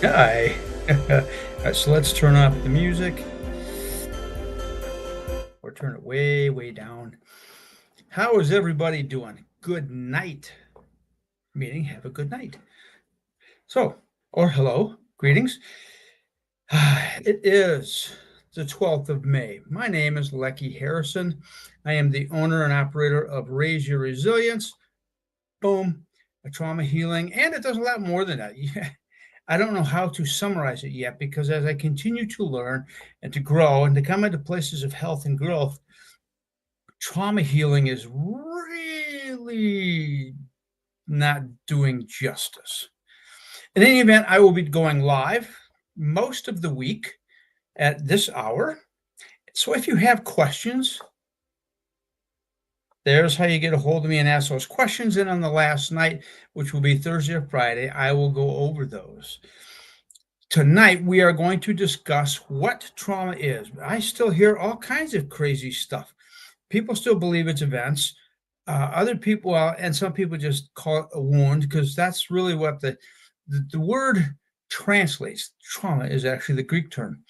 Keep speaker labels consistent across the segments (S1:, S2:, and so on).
S1: Hi. All right, so let's turn off the music or turn it way, way down. How is everybody doing? Good night, meaning have a good night. So, or hello, greetings. It is the 12th of May. My name is Lecky Harrison. I am the owner and operator of Raise Your Resilience. Boom, a trauma healing, and it does a lot more than that. I don't know how to summarize it yet because as I continue to learn and to grow and to come into places of health and growth, trauma healing is really not doing justice. In any event, I will be going live most of the week at this hour. So if you have questions, there's how you get a hold of me and ask those questions. And on the last night, which will be Thursday or Friday, I will go over those. Tonight, we are going to discuss what trauma is. I still hear all kinds of crazy stuff. People still believe it's events. Other people, and some people just call it a wound because that's really what the word translates. Trauma is actually the Greek term.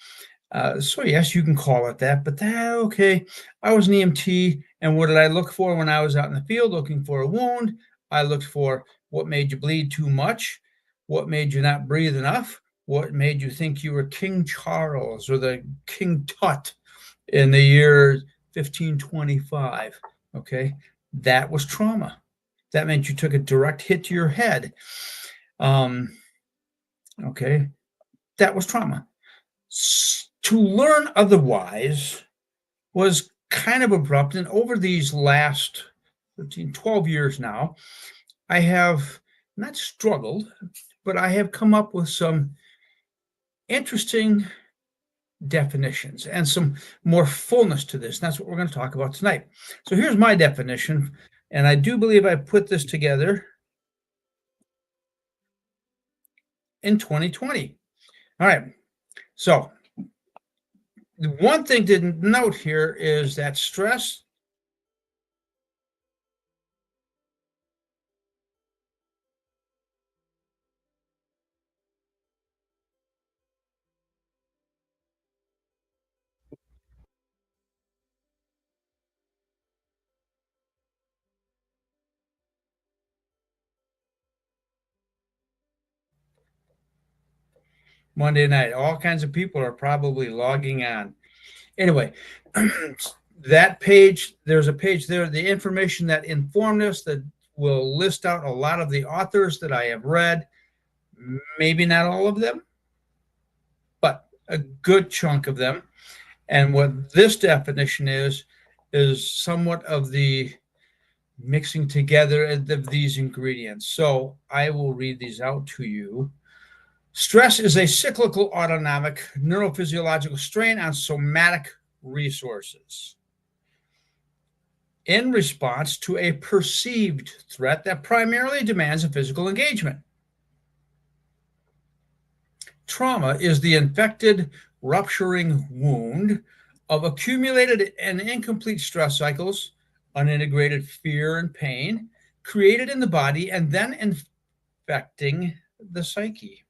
S1: So yes, you can call it that, but okay. I was an EMT, and what did I look for when I was out in the field looking for a wound? I looked for what made you bleed too much, what made you not breathe enough, what made you think you were King Charles or the King Tut in the year 1525. Okay, that was trauma. That meant you took a direct hit to your head. Okay, that was trauma. To learn otherwise was kind of abrupt. And over these last 13, 12 years now, I have not struggled, but I have come up with some interesting definitions and some more fullness to this. And that's what we're going to talk about tonight. So here's my definition. And I do believe I put this together in 2020. All right. So the one thing to note here is that stress Monday night, all kinds of people are probably logging on. Anyway, that page, there's a page there, the information that informed us that will list out a lot of the authors that I have read, maybe not all of them, but a good chunk of them. And what this definition is somewhat of the mixing together of these ingredients. So I will read these out to you. Stress is a cyclical autonomic neurophysiological strain on somatic resources in response to a perceived threat that primarily demands a physical engagement. Trauma is the infected, rupturing wound of accumulated and incomplete stress cycles, unintegrated fear and pain created in the body and then infecting the psyche.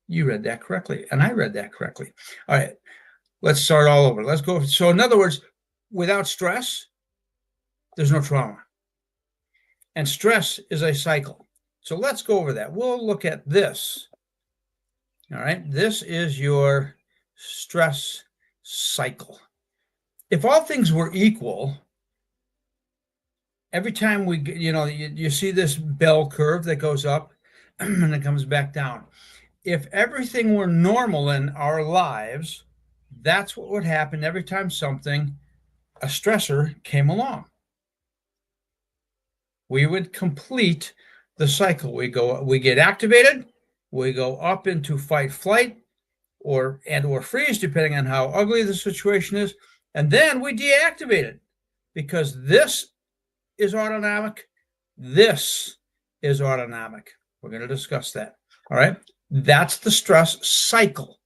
S1: You read that correctly, and I read that correctly. All right, let's start all over. Let's go. So in other words, without stress, there's no trauma. And stress is a cycle. So let's go over that. We'll look at this. All right, this is your stress cycle. If all things were equal, every time you see this bell curve that goes up and it comes back down. If everything were normal in our lives, that's what would happen every time a stressor came along. We would complete the cycle. We get activated, we go up into fight, flight, or freeze, depending on how ugly the situation is, and then we deactivate it because this is autonomic, this is autonomic. We're going to discuss that. All right. That's the stress cycle.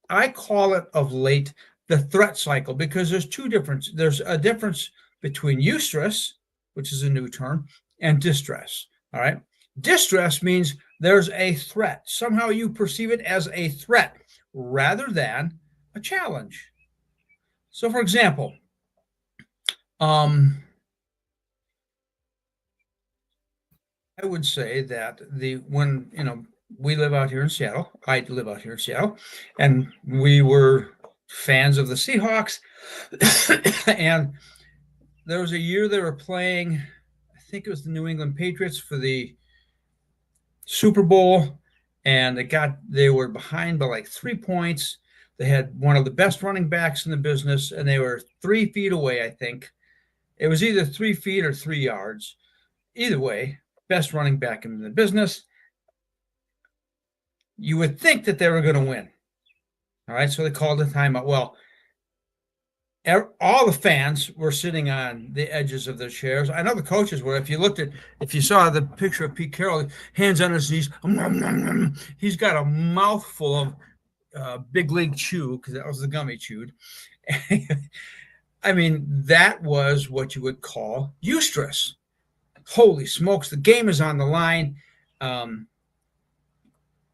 S1: I call it of late the threat cycle because there's a difference between eustress, which is a new term, and distress. All right. Distress means There's a threat. Somehow you perceive it as a threat rather than a challenge. So, for example, I would say that when we live out here in Seattle, I live out here in Seattle, and we were fans of the Seahawks, and there was a year they were playing, I think it was the New England Patriots for the Super Bowl, and they were behind by like 3 points. They had one of the best running backs in the business, and they were 3 feet away, I think. It was either 3 feet or 3 yards. Either way, best running back in the business. You would think that they were going to win. All right, so they called a timeout. Well, all the fans were sitting on the edges of their chairs. I know the coaches were. If you saw the picture of Pete Carroll, hands on his knees, he's got a mouthful of big league chew, because that was the gum he chewed. I mean, that was what you would call eustress. Holy smokes, the game is on the line.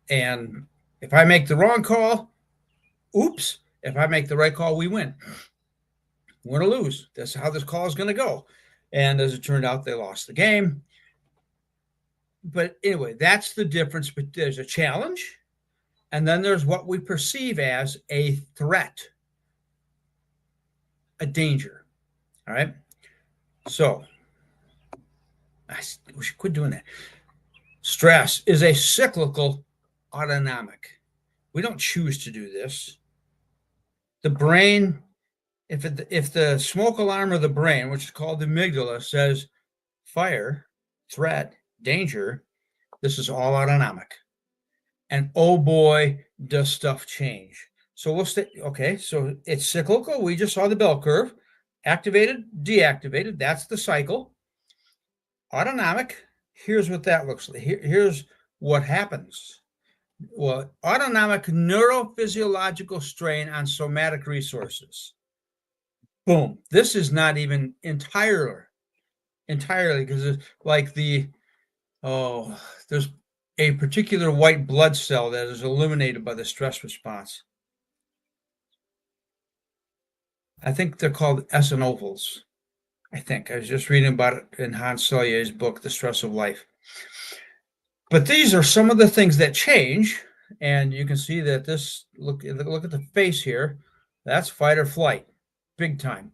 S1: And if I make the wrong call, oops. If I make the right call, we win. Win or lose. That's how this call is going to go. And as it turned out, they lost the game. But anyway, that's the difference. But there's a challenge, and then there's what we perceive as a threat, a danger. All right? So we should quit doing that. Stress is a cyclical autonomic. We don't choose to do this. The brain, if the smoke alarm of the brain, which is called the amygdala, says fire, threat, danger, this is all autonomic. And oh boy, does stuff change. So we'll stay. Okay, so it's cyclical. We just saw the bell curve. Activated, deactivated. That's the cycle. Autonomic. Here's what that looks like. Here's what happens. Well, autonomic neurophysiological strain on somatic resources. Boom. This is not even entirely, because it's like there's a particular white blood cell that is eliminated by the stress response. I think they're called eosinophils. I think I was just reading about it in Hans Selye's book, The Stress of Life. But these are some of the things that change, and you can see that this look at the face here. That's fight or flight, big time.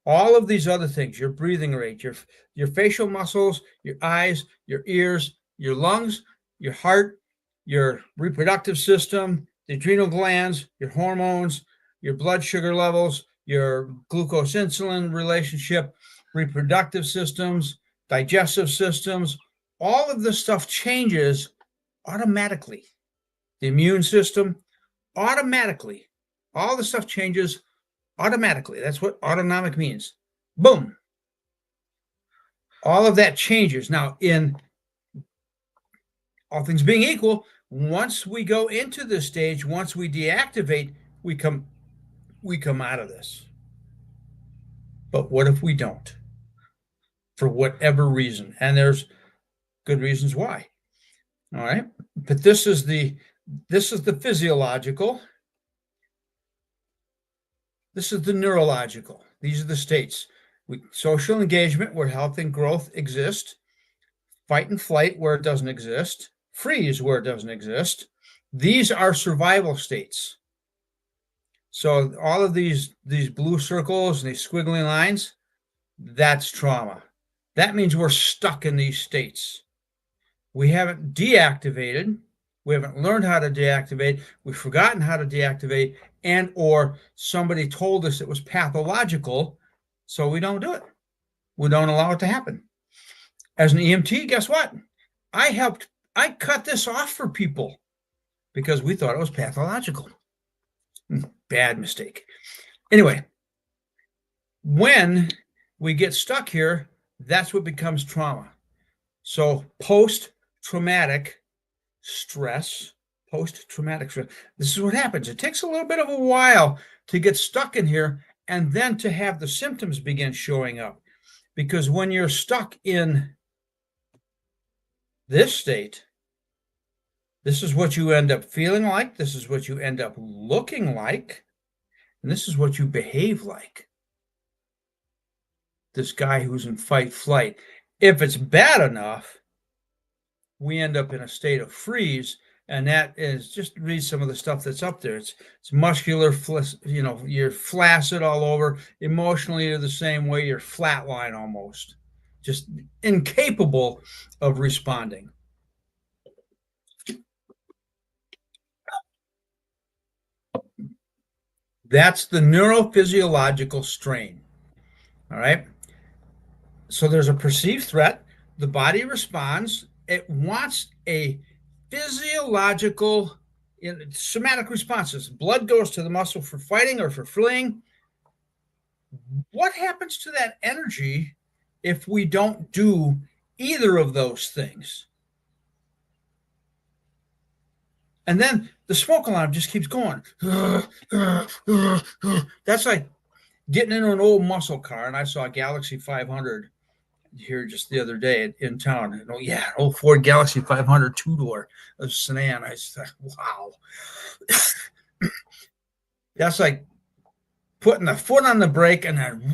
S1: All of these other things, your breathing rate, your facial muscles, your eyes, your ears, your lungs, your heart, your reproductive system, the adrenal glands, your hormones, your blood sugar levels, your glucose insulin relationship, reproductive systems, digestive systems, all of this stuff changes automatically. The immune system, automatically. All the stuff changes automatically. That's what autonomic means. Boom. All of that changes. Now, in all things being equal, once we go into this stage, once we deactivate, we come out of this. But what if we don't? For whatever reason. And there's good reasons why. All right. But this is the physiological. This is the neurological. These are the states. Social engagement, where health and growth exist. Fight and flight, where it doesn't exist. Freeze, where it doesn't exist. These are survival states. So all of these blue circles and these squiggly lines, that's trauma. That means we're stuck in these states. We haven't deactivated. We haven't learned how to deactivate. We've forgotten how to deactivate, and or somebody told us it was pathological, so we don't do it. We don't allow it to happen. As an EMT, guess what? I cut this off for people because we thought it was pathological. Bad mistake. Anyway, when we get stuck here, that's what becomes trauma. So post-traumatic stress, this is what happens. It takes a little bit of a while to get stuck in here and then to have the symptoms begin showing up. Because when you're stuck in this state, This is what you end up feeling like. This is what you end up looking like. And this is what you behave like. This guy who's in fight flight. If it's bad enough, we end up in a state of freeze. And that is, just read some of the stuff that's up there. It's muscular, you're flaccid all over. Emotionally, you're the same way. You're flatline almost, just incapable of responding. That's the neurophysiological strain. All right. So there's a perceived threat. The body responds. It wants a physiological, somatic responses. Blood goes to the muscle for fighting or for fleeing. What happens to that energy if we don't do either of those things? And then the smoke alarm just keeps going. That's like getting into an old muscle car. And I saw a Galaxie 500 here just the other day in town. And, oh, yeah, old Ford Galaxie 500 two-door, a sedan. I thought, wow. That's like putting the foot on the brake and then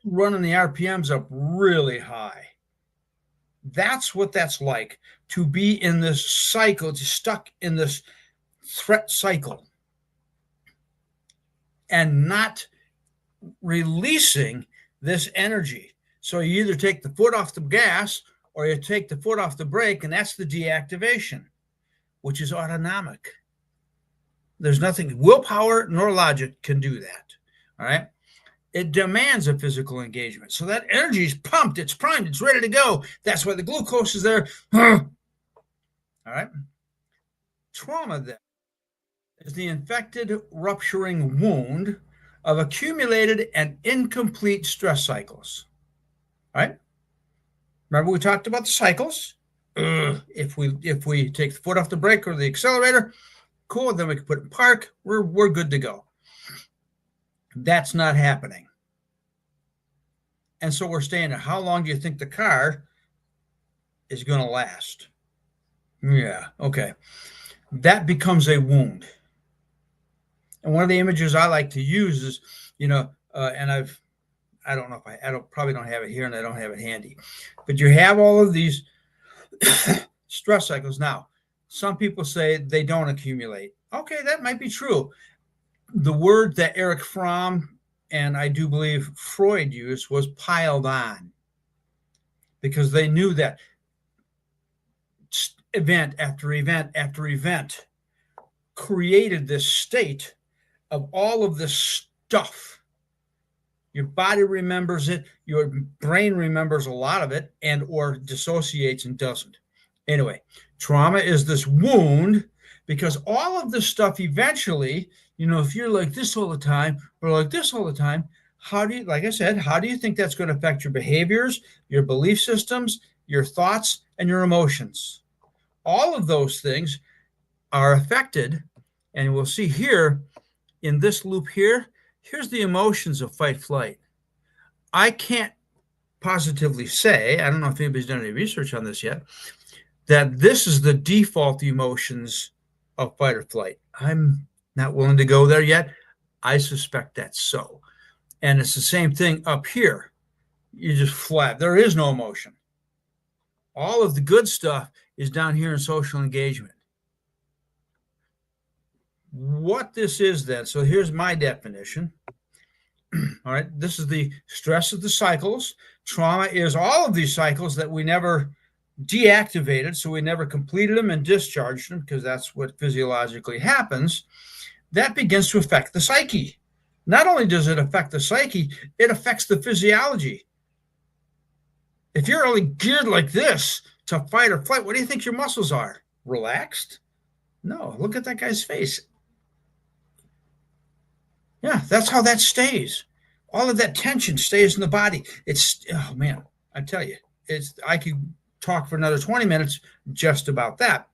S1: running the RPMs up really high. That's what that's like, to be in this cycle, to stuck in this threat cycle and not releasing this energy. So you either take the foot off the gas or you take the foot off the brake, and that's the deactivation, which is autonomic. There's nothing, willpower nor logic can do that. All right. It demands a physical engagement. So that energy is pumped, it's primed, it's ready to go. That's why the glucose is there. All right. Trauma, then, is the infected, rupturing wound of accumulated and incomplete stress cycles. All right. Remember we talked about the cycles. If we take the foot off the brake or the accelerator, cool, then we can put it in park. We're good to go. That's not happening. And so we're staying there. How long do you think the car is going to last? Yeah, okay. That becomes a wound. And one of the images I like to use is, and I don't know if I probably don't have it here and I don't have it handy, but you have all of these stress cycles. Now, some people say they don't accumulate. Okay, that might be true. The word that Erich Fromm and I do believe Freud used was piled on, because they knew that event after event after event created this state of all of this stuff. Your body remembers it, your brain remembers a lot of it, and or dissociates and doesn't. Anyway, trauma is this wound, because all of this stuff eventually, if you're like this all the time or like this all the time, like I said, how do you think that's going to affect your behaviors, your belief systems, your thoughts, and your emotions? All of those things are affected. And we'll see here in this loop here, here's the emotions of fight flight. I can't positively say, I don't know if anybody's done any research on this yet, that this is the default emotions of fight or flight. I'm not willing to go there yet. I suspect that's so. And it's the same thing up here. You just flat. There is no emotion. All of the good stuff is down here in social engagement. What this is then, so here's my definition. All right, this is the stress of the cycles. Trauma is all of these cycles that we never deactivated, so we never completed them and discharged them, because that's what physiologically happens. That begins to affect the psyche. Not only does it affect the psyche, it affects the physiology. If you're only geared like this to fight or flight, what do you think your muscles are? Relaxed? No, look at that guy's face. Yeah, that's how that stays. All of that tension stays in the body. Oh man, I tell you, I could talk for another 20 minutes just about that.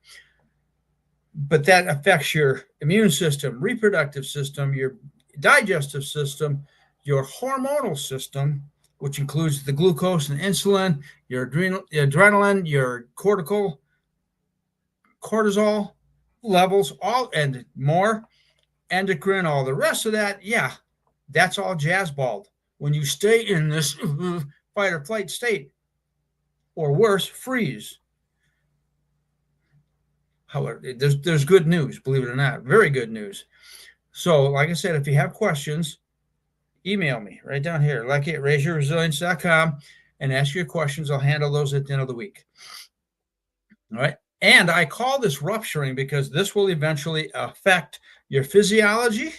S1: But that affects your immune system, reproductive system, your digestive system, your hormonal system, which includes the glucose and insulin, your adrenaline, your cortical, cortisol levels, all and more, endocrine, all the rest of that, yeah, that's all jazzballed. When you stay in this fight or flight state, or worse, freeze. However, there's good news, believe it or not, very good news. So, like I said, if you have questions, email me right down here, lucky@raiseyourresilience.com, and ask your questions. I'll handle those at the end of the week. All right. And I call this rupturing because this will eventually affect your physiology,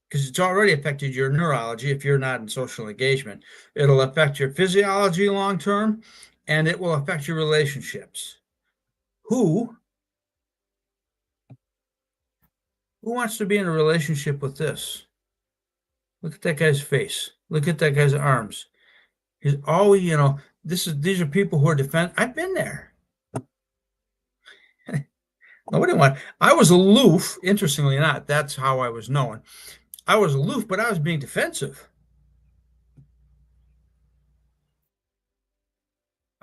S1: because it's already affected your neurology if you're not in social engagement. It'll affect your physiology long term, and it will affect your relationships. Who wants to be in a relationship with this? Look at that guy's face. Look at that guy's arms. He's always, these are people who are I've been there. Nobody wanted. I was aloof, interestingly not. That's how I was known. I was aloof, but I was being defensive.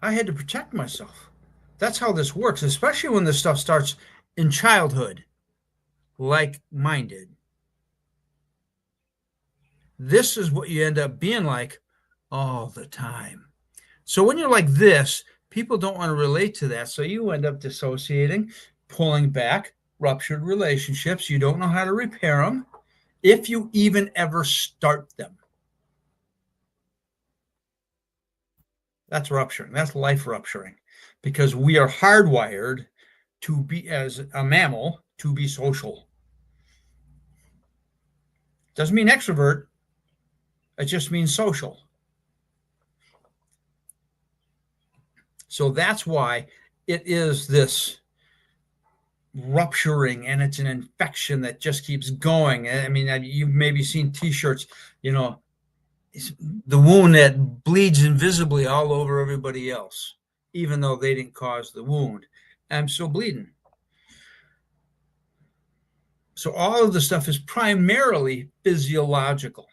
S1: I had to protect myself. That's how this works, especially when this stuff starts in childhood, like mine did. This is what you end up being like all the time. So when you're like this, people don't want to relate to that. So you end up dissociating, pulling back, ruptured relationships. You don't know how to repair them, if you even ever start them. That's rupturing. That's life rupturing, because we are hardwired to be, as a mammal, to be social. Doesn't mean extrovert. It just means social. So that's why it is this rupturing, and it's an infection that just keeps going. I mean, you've maybe seen t-shirts, the wound that bleeds invisibly all over everybody else, even though they didn't cause the wound. I'm still bleeding. So all of the stuff is primarily physiological.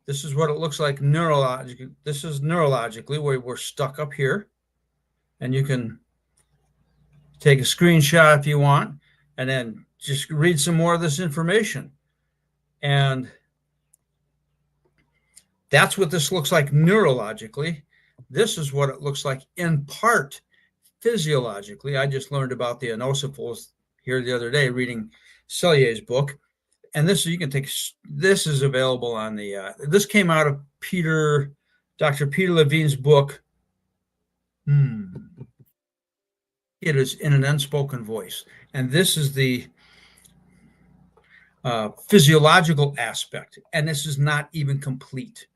S1: This is what it looks like neurologically. This is neurologically, where we're stuck up here. And you can take a screenshot if you want, and then just read some more of this information. And that's what this looks like neurologically. This is what it looks like in part physiologically. I just learned about the inosophiles here the other day reading Cellier's book. And this, you can take, this is available on the, this came out of Dr. Peter Levine's book. It is in an unspoken voice. And this is the physiological aspect. And this is not even complete.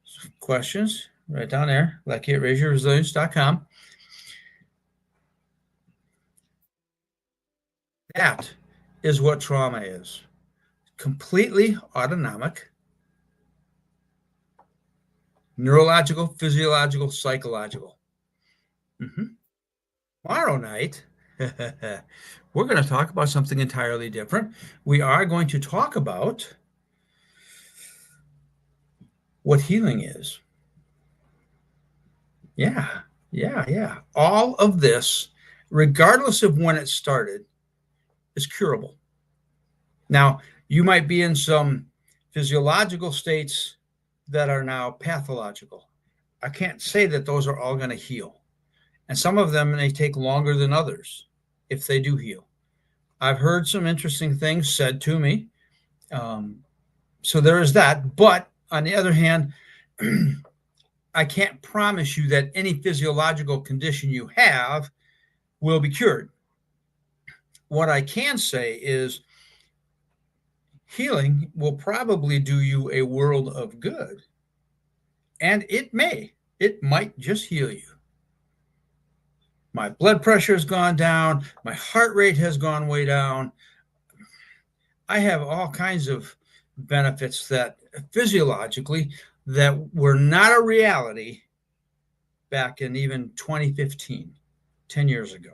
S1: So questions, right down there, lucky@raiseyourresilience.com. That is what trauma is. Completely autonomic, neurological, physiological, psychological. Tomorrow night, we're going to talk about something entirely different. We are going to talk about what healing is. Yeah. All of this, regardless of when it started, is curable. Now, you might be in some physiological states that are now pathological. I can't say that those are all going to heal. And some of them may take longer than others if they do heal. I've heard some interesting things said to me. So there is that. But on the other hand, I can't promise you that any physiological condition you have will be cured. What I can say is healing will probably do you a world of good. And it might just heal you. My blood pressure has gone down. My heart rate has gone way down. I have all kinds of benefits that physiologically that were not a reality back in even 2015, 10 years ago.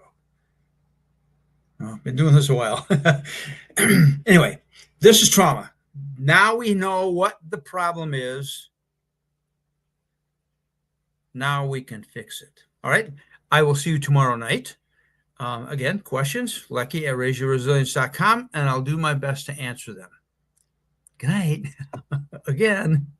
S1: I've been doing this a while. Anyway, this is trauma. Now we know what the problem is. Now we can fix it. All right. I will see you tomorrow night. Again, questions, Lecky at raiseyourresilience.com, and I'll do my best to answer them. Good night. Again.